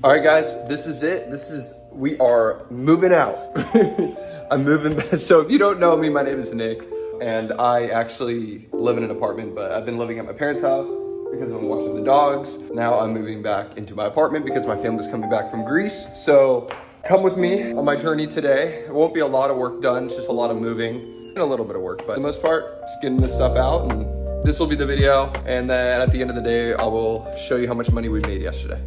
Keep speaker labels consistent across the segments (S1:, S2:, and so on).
S1: All right, guys, this is it. We are moving out. I'm moving back. So if you don't know me, my name is Nick, and I actually live in an apartment, but I've been living at my parents' house because I'm watching the dogs. Now I'm moving back into my apartment because my family's coming back from Greece. So come with me on my journey today. It won't be a lot of work done, it's just a lot of moving and a little bit of work, but for the most part, just getting this stuff out, and this will be the video. And then at the end of the day, I will show you how much money we made yesterday.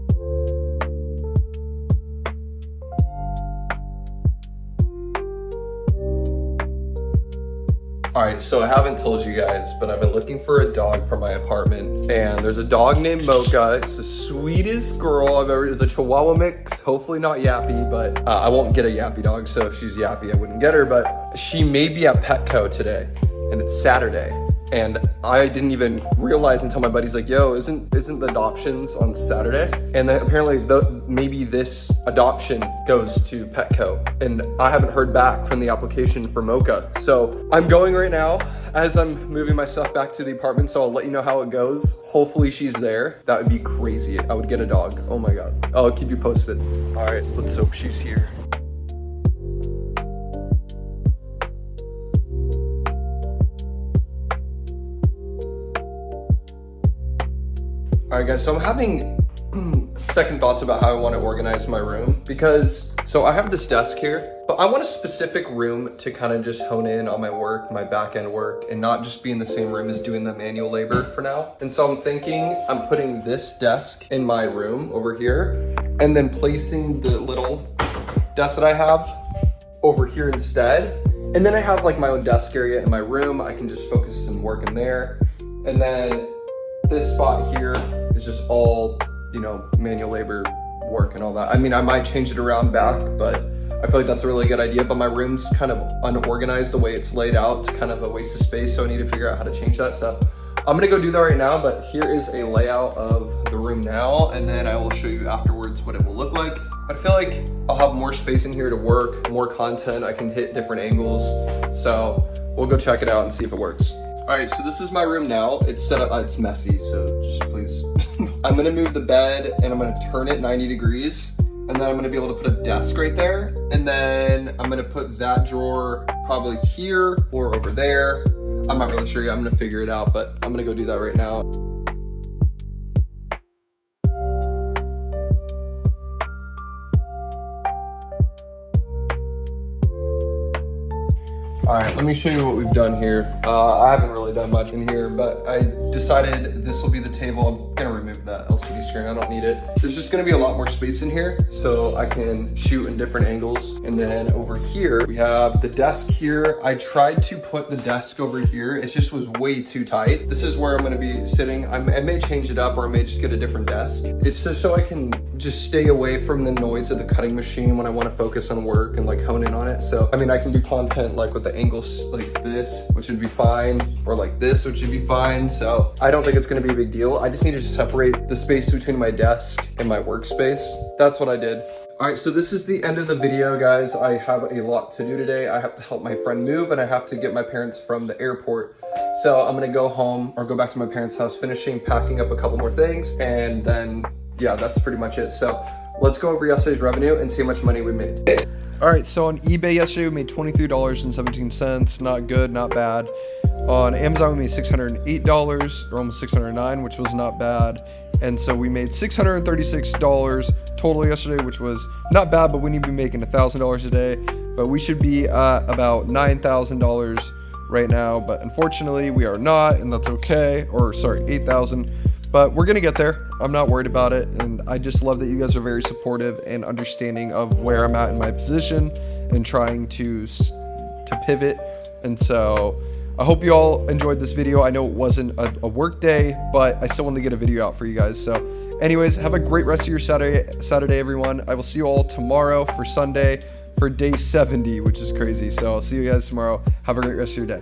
S1: All right, so I haven't told you guys, but I've been looking for a dog for my apartment, and there's a dog named Mocha. It's the sweetest girl I've ever. It's a Chihuahua mix, hopefully not yappy, but I won't get a yappy dog, so if she's yappy, I wouldn't get her, but she may be at Petco today, and it's Saturday. And I didn't even realize until my buddy's like, yo, isn't the adoptions on Saturday? And then apparently maybe this adoption goes to Petco. And I haven't heard back from the application for Mocha. So I'm going right now as I'm moving my stuff back to the apartment. So I'll let you know how it goes. Hopefully she's there. That would be crazy. I would get a dog. Oh my God. I'll keep you posted. All right, let's hope she's here. All right, guys, so I'm having second thoughts about how I want to organize my room because, so I have this desk here, but I want a specific room to kind of just hone in on my work, my back end work, and not just be in the same room as doing the manual labor for now. And so I'm thinking I'm putting this desk in my room over here and then placing the little desk that I have over here instead. And then I have like my own desk area in my room. I can just focus and work in there. And then this spot here is just all, manual labor work and all that. I mean, I might change it around back, but I feel like that's a really good idea. But my room's kind of unorganized the way it's laid out. It's kind of a waste of space, so I need to figure out how to change that stuff. I'm gonna go do that right now, but here is a layout of the room now, and then I will show you afterwards what it will look like. I feel like I'll have more space in here to work, more content. I can hit different angles. So we'll go check it out and see if it works. All right, so this is my room now. It's set up, it's messy, so just please. I'm gonna move the bed and I'm gonna turn it 90 degrees. And then I'm gonna be able to put a desk right there. And then I'm gonna put that drawer probably here or over there. I'm not really sure yet, I'm gonna figure it out, but I'm gonna go do that right now. All right, let me show you what we've done here. I haven't really done much in here, but I decided this will be the table. I'm gonna remove that LCD screen, I don't need it. There's just gonna be a lot more space in here, so I can shoot in different angles. And then over here, we have the desk here. I tried to put the desk over here. It just was way too tight. This is where I'm gonna be sitting. I may change it up, or I may just get a different desk. It's just so I can just stay away from the noise of the cutting machine when I wanna focus on work and like hone in on it. So, I mean, I can do content like with the angles like this, which would be fine, or like this, which would be fine. So I don't think it's gonna be a big deal. I just need to separate the space between my desk and my workspace. That's what I did. All right, so this is the end of the video, guys. I have a lot to do today. I have to help my friend move, and I have to get my parents from the airport. So I'm gonna go home or go back to my parents' house, packing up a couple more things, and then, yeah, that's pretty much it. So let's go over yesterday's revenue and see how much money we made. All right, so on eBay yesterday, we made $23.17. Not good, not bad. On Amazon, we made $608, or almost $609, which was not bad. And so we made $636 total yesterday, which was not bad, but we need to be making $1,000 a day. But we should be at about $9,000 right now. But unfortunately, we are not, and that's okay. Or sorry, 8,000. But we're gonna get there. I'm not worried about it. And I just love that you guys are very supportive and understanding of where I'm at in my position and trying to pivot. And so I hope you all enjoyed this video. I know it wasn't a work day, but I still wanted to get a video out for you guys. So anyways, have a great rest of your Saturday, everyone. I will see you all tomorrow for Sunday for day 70, which is crazy. So I'll see you guys tomorrow. Have a great rest of your day.